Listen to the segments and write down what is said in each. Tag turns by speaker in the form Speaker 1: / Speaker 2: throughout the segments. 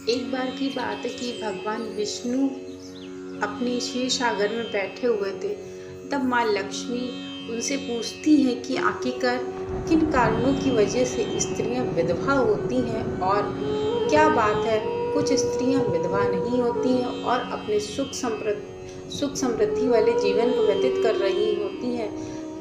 Speaker 1: एक बार की बात है कि भगवान विष्णु अपने क्षीर सागर में बैठे हुए थे। तब माँ लक्ष्मी उनसे पूछती हैं कि आखिरकार किन कारणों की वजह से स्त्रियां विधवा होती हैं और क्या बात है कुछ स्त्रियां विधवा नहीं होती हैं और अपने सुख समृद्धि वाले जीवन को व्यतीत कर रही होती हैं।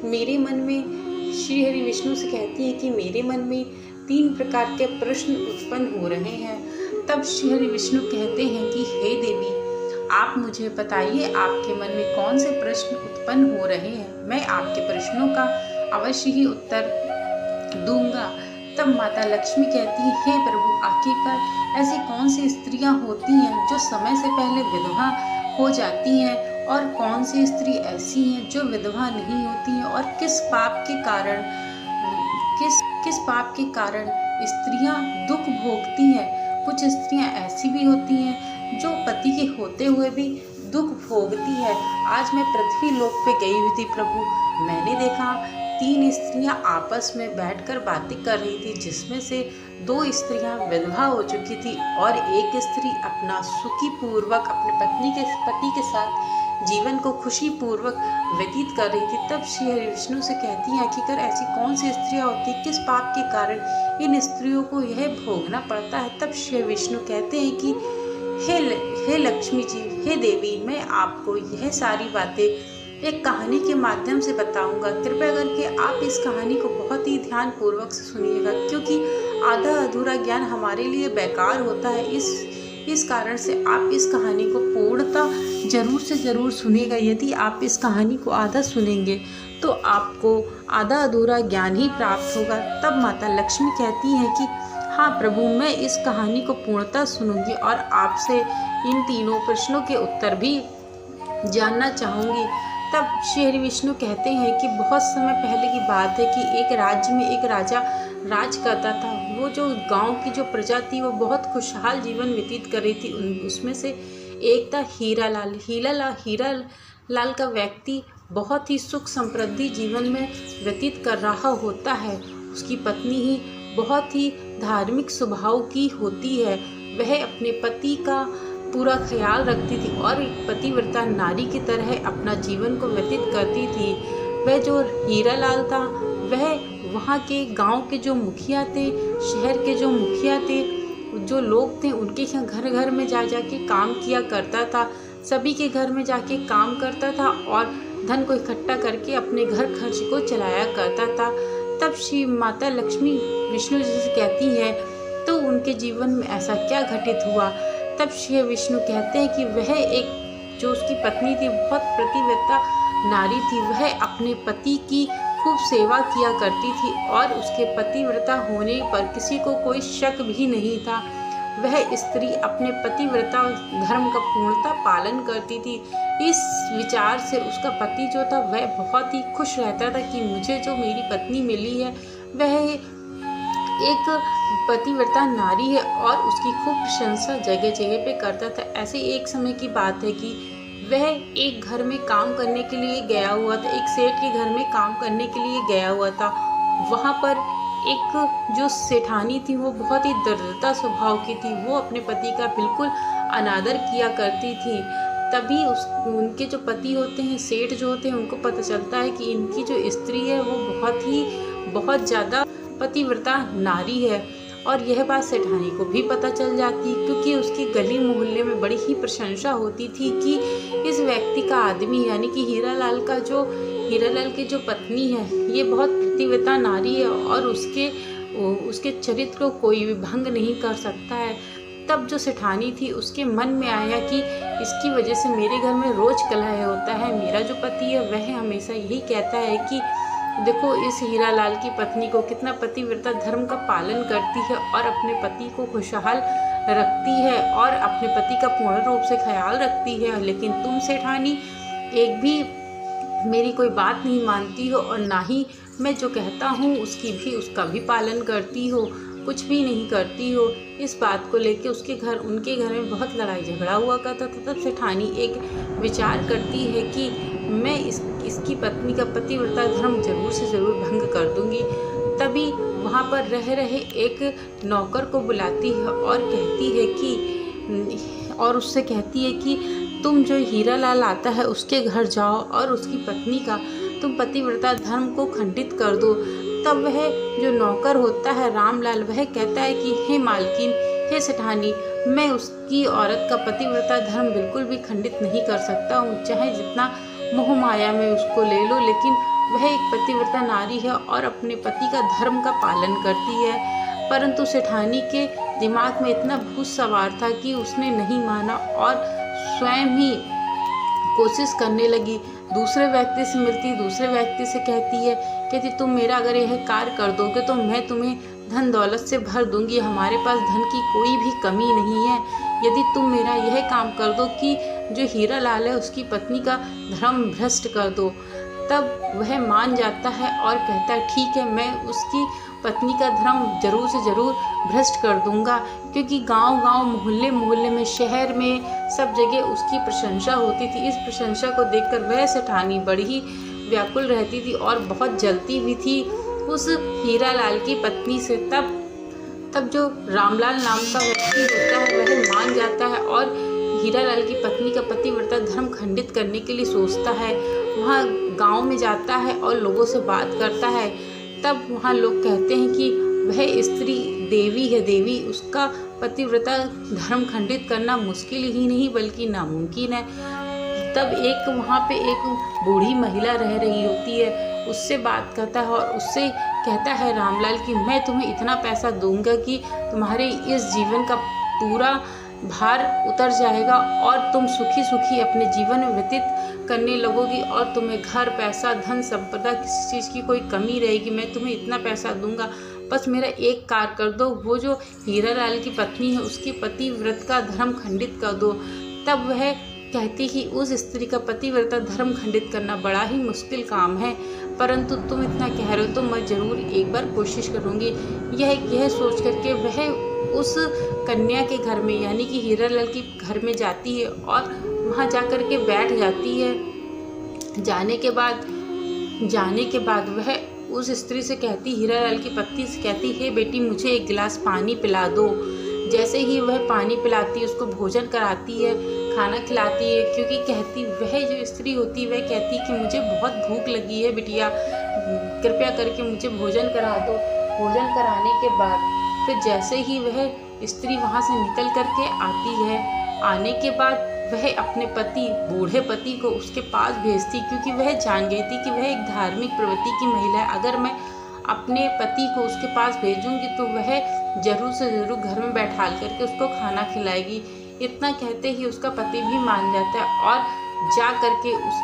Speaker 1: मेरे मन में श्री हरि विष्णु से कहती है कि मेरे मन में 3 प्रकार के प्रश्न उत्पन्न हो रहे हैं। तब श्री हरि विष्णु कहते हैं कि हे देवी, आप मुझे बताइए आपके मन में कौन से प्रश्न उत्पन्न हो रहे हैं, मैं आपके प्रश्नों का अवश्य ही उत्तर दूंगा। तब माता लक्ष्मी कहती है, हे प्रभु, आखिरकार ऐसी कौन सी स्त्रियां होती हैं जो समय से पहले विधवा हो जाती हैं और कौन सी स्त्री ऐसी हैं जो विधवा नहीं होती हैं और किस पाप के कारण स्त्रियां दुख भोगती हैं। कुछ स्त्रियां ऐसी भी होती हैं जो पति के होते हुए भी दुख भोगती है। आज मैं पृथ्वी लोक पे गई हुई थी प्रभु, मैंने देखा 3 स्त्रियां आपस में बैठकर बातें कर रही थी, जिसमें से 2 स्त्रियां विधवा हो चुकी थी और एक स्त्री अपना सुखी पूर्वक अपने पति के साथ जीवन को खुशी पूर्वक व्यतीत कर रही थी। तब श्री हरि विष्णु से कहती है, आखिरकार ऐसी कौन सी स्त्रियां होती, किस पाप के कारण इन स्त्रियों को यह भोगना पड़ता है। तब श्री विष्णु कहते हैं कि हे लक्ष्मी जी, हे देवी, मैं आपको यह सारी बातें एक कहानी के माध्यम से बताऊंगा। कृपया करके आप इस कहानी को बहुत ही ध्यान पूर्वक से सुनिएगा, क्योंकि आधा अधूरा ज्ञान हमारे लिए बेकार होता है। इस कारण से आप इस कहानी को पूर्णतः जरूर से जरूर सुनिएगा। यदि आप इस कहानी को आधा सुनेंगे तो आपको आधा अधूरा ज्ञान ही प्राप्त होगा। तब माता लक्ष्मी कहती है कि हाँ प्रभु, मैं इस कहानी को पूर्णतः सुनूंगी और आपसे इन तीनों प्रश्नों के उत्तर भी जानना चाहूँगी। तब श्री हरि विष्णु कहते हैं कि बहुत समय पहले की बात है कि एक राज्य में एक राजा राज करता था। वो जो गांव की जो प्रजा थी वो बहुत खुशहाल जीवन व्यतीत कर रही थी। उसमें से एक था हीरा लाल का व्यक्ति बहुत ही सुख समृद्धि जीवन में व्यतीत कर रहा होता है। उसकी पत्नी ही बहुत ही धार्मिक स्वभाव की होती है। वह अपने पति का पूरा ख्याल रखती थी और एक पतिव्रता नारी की तरह अपना जीवन को व्यतीत करती थी। वह जो हीरा लाल था वह वहाँ के गांव के जो मुखिया थे, शहर के जो मुखिया थे, जो लोग थे, उनके घर घर में जा के काम किया करता था। सभी के घर में जाके काम करता था और धन को इकट्ठा करके अपने घर खर्च को चलाया करता था। तब श्री माता लक्ष्मी विष्णु जी से कहती है, तो उनके जीवन में ऐसा क्या घटित हुआ। तब श्री विष्णु कहते हैं कि वह एक जो उसकी पत्नी थी बहुत पतिव्रता नारी थी। वह अपने पति की खूब सेवा किया करती थी और उसके पतिव्रता होने पर किसी को कोई शक भी नहीं था। वह स्त्री अपने पतिव्रता धर्म का पूर्णतः पालन करती थी। इस विचार से उसका पति जो था वह बहुत ही खुश रहता था कि मुझे जो मेरी पत्नी मिली है वह एक पतिव्रता नारी है और उसकी खूब प्रशंसा जगह जगह पे करता था। ऐसे एक समय की बात है कि वह एक घर में काम करने के लिए गया हुआ था, एक सेठ के घर में काम करने के लिए गया हुआ था। वहाँ पर एक जो सेठानी थी वो बहुत ही दरिद्रता स्वभाव की थी। वो अपने पति का बिल्कुल अनादर किया करती थी। तभी उनके जो पति होते हैं, सेठ जो होते हैं, उनको पता चलता है कि इनकी जो स्त्री है वो बहुत ज़्यादा पतिव्रता नारी है। और यह बात सेठानी को भी पता चल जाती, क्योंकि उसकी गली मोहल्ले में बड़ी ही प्रशंसा होती थी कि इस व्यक्ति का आदमी यानी कि हीरा लाल की जो पत्नी है ये बहुत पतिव्रता नारी है और उसके चरित्र को कोई भी भंग नहीं कर सकता है। तब जो सेठानी थी उसके मन में आया कि इसकी वजह से मेरे घर में रोज कलह होता है। मेरा जो पति है वह हमेशा यही कहता है कि देखो इस हीरा लाल की पत्नी को कितना पतिव्रता धर्म का पालन करती है और अपने पति को खुशहाल रखती है और अपने पति का पूर्ण रूप से ख्याल रखती है, लेकिन तुम सेठानी एक भी मेरी कोई बात नहीं मानती हो और ना ही मैं जो कहता हूँ उसका भी पालन करती हो, कुछ भी नहीं करती हो। इस बात को लेके उनके घर में बहुत लड़ाई झगड़ा हुआ करता था। तब सेठानी एक विचार करती है कि मैं इसकी पत्नी का पतिव्रता धर्म जरूर से जरूर भंग कर दूंगी। तभी वहाँ पर रह रहे एक नौकर को बुलाती है और कहती है कि और उससे कहती है कि तुम जो हीरालाल आता है उसके घर जाओ और उसकी पत्नी का तुम पतिव्रता धर्म को खंडित कर दो। तब वह जो नौकर होता है रामलाल, वह कहता है कि हे मालकिन, हे सेठानी, मैं उसकी औरत का पतिव्रता धर्म बिल्कुल भी खंडित नहीं कर सकता हूँ, चाहे जितना मोह माया में उसको ले लो, लेकिन वह एक पतिव्रता नारी है और अपने पति का धर्म का पालन करती है। परंतु सेठानी के दिमाग में इतना भूत सवार था कि उसने नहीं माना और स्वयं ही कोशिश करने लगी। दूसरे व्यक्ति से मिलती, दूसरे व्यक्ति से कहती तुम मेरा अगर यह कार्य कर दोगे तो मैं तुम्हें धन दौलत से भर दूंगी, हमारे पास धन की कोई भी कमी नहीं है। यदि तुम मेरा यह काम कर दो कि जो हीरालाल है उसकी पत्नी का धर्म भ्रष्ट कर दो। तब वह मान जाता है और कहता है ठीक है, मैं उसकी पत्नी का धर्म जरूर से जरूर भ्रष्ट कर दूंगा। क्योंकि गांव-गांव, मोहल्ले में, शहर में सब जगह उसकी प्रशंसा होती थी। इस प्रशंसा को देखकर वह सेठानी बड़ी ही व्याकुल रहती थी और बहुत जलती भी थी उस हीरालाल की पत्नी से। तब जो रामलाल नाम का व्यक्ति होता है वह मान जाता है और हीरालाल की पत्नी का पतिव्रता धर्म खंडित करने के लिए सोचता है। वहाँ गांव में जाता है और लोगों से बात करता है। तब वहाँ लोग कहते हैं कि वह स्त्री देवी है, देवी, उसका पतिव्रता धर्म खंडित करना मुश्किल ही नहीं बल्कि नामुमकिन है। तब वहाँ पे एक बूढ़ी महिला रह रही होती है, उससे बात करता है और उससे कहता है रामलाल कि मैं तुम्हें इतना पैसा दूंगा कि तुम्हारे इस जीवन का पूरा भार उतर जाएगा और तुम सुखी सुखी अपने जीवन में व्यतीत करने लगोगी और तुम्हें घर, पैसा, धन, संपदा, किसी चीज़ की कोई कमी रहेगी। मैं तुम्हें इतना पैसा दूंगा, बस मेरा एक कार्य कर दो, वो जो हीरालाल की पत्नी है उसके पतिव्रत का धर्म खंडित कर दो। तब वह कहती कि उस स्त्री का पतिव्रता धर्म खंडित करना बड़ा ही मुश्किल काम है, परंतु तुम इतना कह रहे हो तो मैं ज़रूर एक बार कोशिश करूँगी। यह सोच करके वह उस कन्या के घर में यानी कि हीरालाल के घर में जाती है और वहाँ जा कर के बैठ जाती है। जाने के बाद वह उस स्त्री से कहती, हीरालाल की पत्नी से कहती, हे बेटी, मुझे एक गिलास पानी पिला दो। जैसे ही वह पानी पिलाती है, उसको भोजन कराती है, खाना खिलाती है, क्योंकि कहती, वह जो स्त्री होती है वह कहती कि मुझे बहुत भूख लगी है बिटिया, कृपया करके मुझे भोजन करा दो। भोजन कराने के बाद फिर जैसे ही वह स्त्री वहाँ से निकल करके आती है, आने के बाद वह अपने पति, बूढ़े पति को उसके पास भेजती, क्योंकि वह जान गई थी कि वह एक धार्मिक प्रवृत्ति की महिला है। अगर मैं अपने पति को उसके पास भेजूंगी तो वह जरूर से जरूर घर में बैठाल करके उसको खाना खिलाएगी। इतना कहते ही उसका पति भी मान जाता है और जा करके उस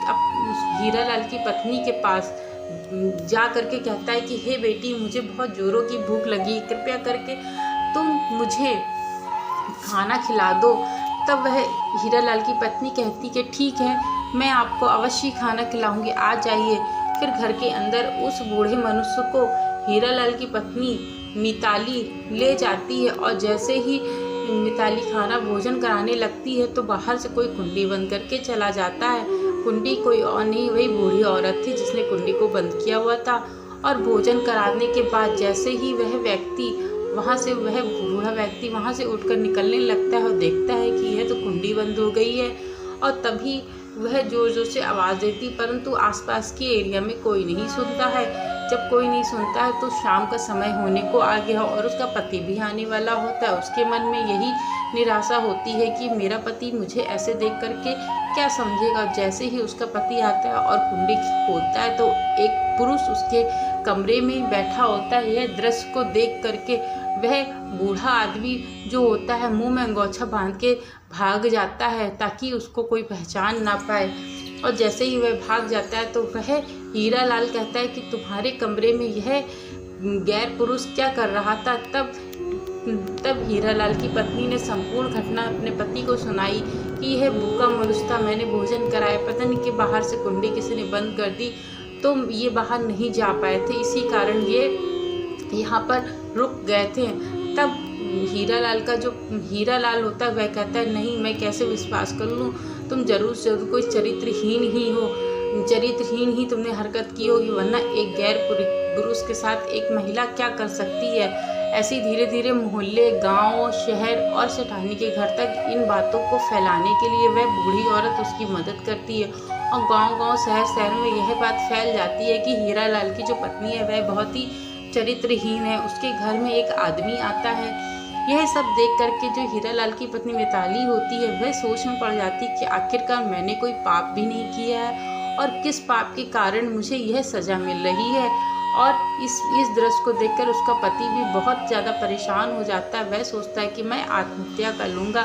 Speaker 1: हीरालाल की पत्नी के पास जा करके कहता है कि हे बेटी, मुझे बहुत जोरों की भूख लगी, कृपया करके तुम मुझे खाना खिला दो। तब वह हीरालाल की पत्नी कहती कि ठीक है, मैं आपको अवश्य खाना खिलाऊंगी, आ जाइए। फिर घर के अंदर उस बूढ़े मनुष्य को हीरालाल की पत्नी मिताली ले जाती है और जैसे ही मिताली खाना भोजन कराने लगती है तो बाहर से कोई कुंडी बंद करके चला जाता है। कुंडी कोई और नहीं, वही बूढ़ी औरत थी जिसने कुंडी को बंद किया हुआ था। और भोजन कराने के बाद जैसे ही वह बूढ़ा व्यक्ति वहाँ से उठकर निकलने लगता है और देखता है कि यह तो कुंडी बंद हो गई है, और तभी वह जोर जोर से आवाज़ देती, परंतु आसपास के एरिया में कोई नहीं सुनता है। जब कोई नहीं सुनता है तो शाम का समय होने को आ गया और उसका पति भी आने वाला होता है। उसके मन में यही निराशा होती है कि मेरा पति मुझे ऐसे देख करके क्या समझेगा। जैसे ही उसका पति आता है और कुंडी खोलता है तो एक पुरुष उसके कमरे में बैठा होता है। यह दृश्य को देख करके वह बूढ़ा आदमी जो होता है मुंह में अंगोछा बांध के भाग जाता है ताकि उसको कोई पहचान ना पाए। और जैसे ही वह भाग जाता है तो वह हीरालाल कहता है कि तुम्हारे कमरे में यह गैर पुरुष क्या कर रहा था। तब हीरालाल की पत्नी ने संपूर्ण घटना अपने पति को सुनाई कि यह भूखा मनुष्य था, मैंने भोजन कराया, पता नहीं कि बाहर से कुंडी किसी ने बंद कर दी तो ये बाहर नहीं जा पाए थे, इसी कारण ये यहाँ पर रुक गए थे। तब हीरालाल होता है वह कहता है नहीं, मैं कैसे विश्वास कर लूँ, तुम जरूर कोई चरित्रहीन ही हो। चरित्रहीन ही तुमने हरकत की होगी, वरना एक गैर पुरुष के साथ एक महिला क्या कर सकती है। ऐसे धीरे धीरे मोहल्ले, गांव, शहर और सेठानी के घर तक इन बातों को फैलाने के लिए वह बूढ़ी औरत उसकी मदद करती है और गांव-गांव, शहर-शहर में यह बात फैल जाती है कि हीरालाल की जो पत्नी है वह बहुत ही चरित्रहीन है। उसके घर में एक आदमी आता है। यह सब देख करके जो हीरालाल की पत्नी मिताली होती है वह सोच में पड़ जाती है कि आखिरकार मैंने कोई पाप भी नहीं किया है और किस पाप के कारण मुझे यह सज़ा मिल रही है। और इस दृश्य को देखकर उसका पति भी बहुत ज़्यादा परेशान हो जाता है। वह सोचता है कि मैं आत्महत्या कर लूँगा,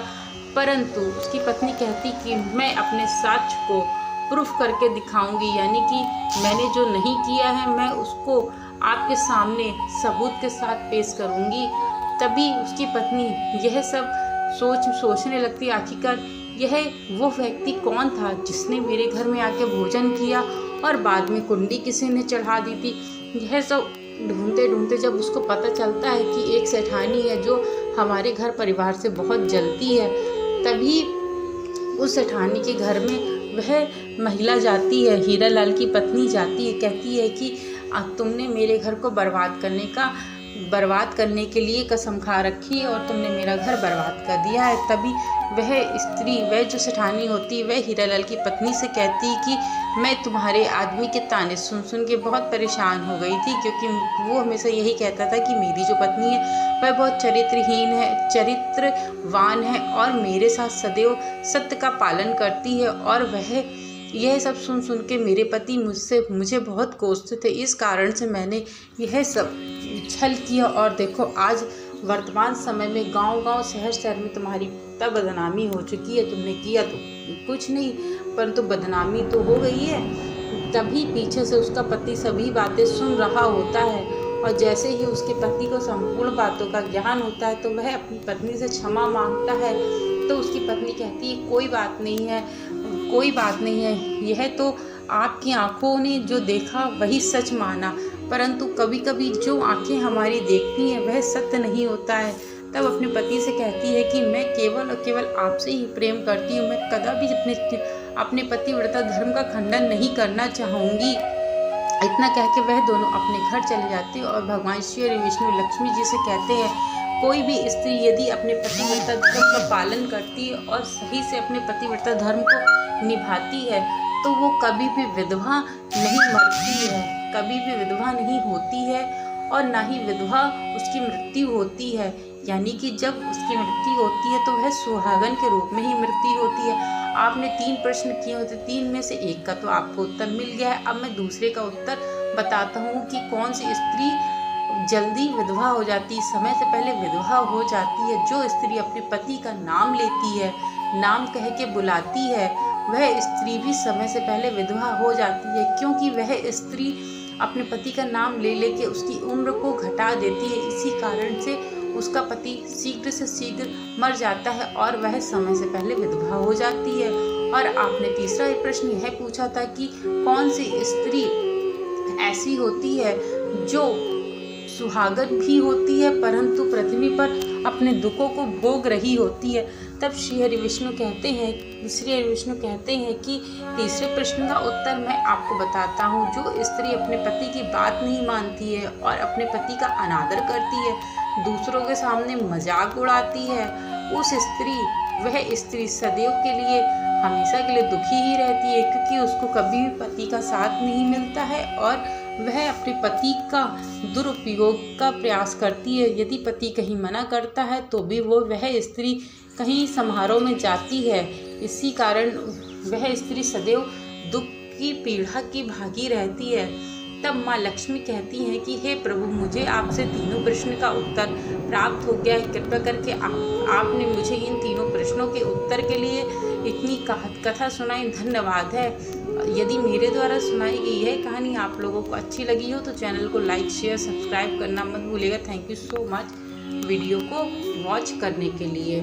Speaker 1: परंतु उसकी पत्नी कहती कि मैं अपने साक्ष्य को प्रूफ करके दिखाऊंगी, यानी कि मैंने जो नहीं किया है मैं उसको आपके सामने सबूत के साथ पेश करूंगी। तभी उसकी पत्नी यह सब सोचने लगती, आखिरकार यह वो व्यक्ति कौन था जिसने मेरे घर में आके भोजन किया और बाद में कुंडी किसी ने चढ़ा दी थी। यह सब ढूंढते ढूंढते जब उसको पता चलता है कि एक सेठानी है जो हमारे घर परिवार से बहुत जलती है, तभी उस सेठानी के घर में वह महिला जाती है, हीरालाल की पत्नी जाती है, कहती है कि तुमने मेरे घर को बर्बाद करने के लिए कसम खा रखी है और तुमने मेरा घर बर्बाद कर दिया है। तभी वह जो सेठानी होती है वह हीरालाल की पत्नी से कहती है कि मैं तुम्हारे आदमी के ताने सुन सुन के बहुत परेशान हो गई थी, क्योंकि वो हमेशा यही कहता था कि मेरी जो पत्नी है वह बहुत चरित्रवान है और मेरे साथ सदैव सत्य का पालन करती है, और वह यह सब सुन सुन के मेरे पति मुझे बहुत कोसते थे। इस कारण से मैंने यह सब छल किया और देखो आज वर्तमान समय में गांव-गांव, शहर-शहर में तुम्हारी तब बदनामी हो चुकी है। तुमने किया तो कुछ नहीं, परंतु बदनामी तो हो गई है। तभी पीछे से उसका पति सभी बातें सुन रहा होता है और जैसे ही उसके पति को संपूर्ण बातों का ज्ञान होता है तो वह अपनी पत्नी से क्षमा मांगता है। तो उसकी पत्नी कहती है कोई बात नहीं है, यह तो आपकी आंखों ने जो देखा वही सच माना, परंतु कभी कभी जो आंखें हमारी देखती हैं वह सत्य नहीं होता है। तब अपने पति से कहती है कि मैं केवल और केवल आपसे ही प्रेम करती हूँ, मैं कदापि अपने पतिव्रता धर्म का खंडन नहीं करना चाहूँगी। इतना कह के वह दोनों अपने घर चले जाते हैं और भगवान श्री विष्णु लक्ष्मी जी से कहते हैं कोई भी स्त्री यदि अपने पतिव्रता धर्म का पालन करती है और सही से अपने पतिव्रता धर्म को निभाती है तो वो कभी भी विधवा नहीं मरती है, कभी भी विधवा नहीं होती है और ना ही विधवा उसकी मृत्यु होती है। यानी कि जब उसकी मृत्यु होती है तो वह सुहागन के रूप में ही मृत्यु होती है। आपने 3 प्रश्न किए होते, 3 में से एक का तो आपको उत्तर मिल गया है। अब मैं दूसरे का उत्तर बताता हूँ कि कौन सी स्त्री जल्दी विधवा हो जाती है, समय से पहले विधवा हो जाती है। जो स्त्री अपने पति का नाम लेती है, नाम कह के बुलाती है, वह स्त्री भी समय से पहले विधवा हो जाती है, क्योंकि वह स्त्री अपने पति का नाम ले लेके उसकी उम्र को घटा देती है। इसी कारण से उसका पति शीघ्र से शीघ्र मर जाता है और वह समय से पहले विधवा हो जाती है। और आपने तीसरा प्रश्न यह पूछा था कि कौन सी स्त्री ऐसी होती है जो सुहागन भी होती है परंतु पृथ्वी पर अपने दुखों को भोग रही होती है। तब श्री हरि विष्णु कहते हैं कि तीसरे प्रश्न का उत्तर मैं आपको बताता हूँ। जो स्त्री अपने पति की बात नहीं मानती है और अपने पति का अनादर करती है, दूसरों के सामने मजाक उड़ाती है, वह स्त्री सदैव के लिए, हमेशा के लिए दुखी ही रहती है, क्योंकि उसको कभी भी पति का साथ नहीं मिलता है और वह अपने पति का दुरुपयोग का प्रयास करती है। यदि पति कहीं मना करता है तो भी वह स्त्री कहीं समारोह में जाती है। इसी कारण वह स्त्री सदैव दुख की पीड़ा की भागी रहती है। तब माँ लक्ष्मी कहती हैं कि हे प्रभु, मुझे आपसे तीनों प्रश्न का उत्तर प्राप्त हो गया है। कृपया करके आपने मुझे इन तीनों प्रश्नों के उत्तर के लिए इतनी कथा सुनाई, धन्यवाद है। यदि मेरे द्वारा सुनाई गई यह कहानी आप लोगों को अच्छी लगी हो तो चैनल को लाइक, शेयर, सब्सक्राइब करना मत भूलिएगा। Thank you so much video को वॉच करने के लिए।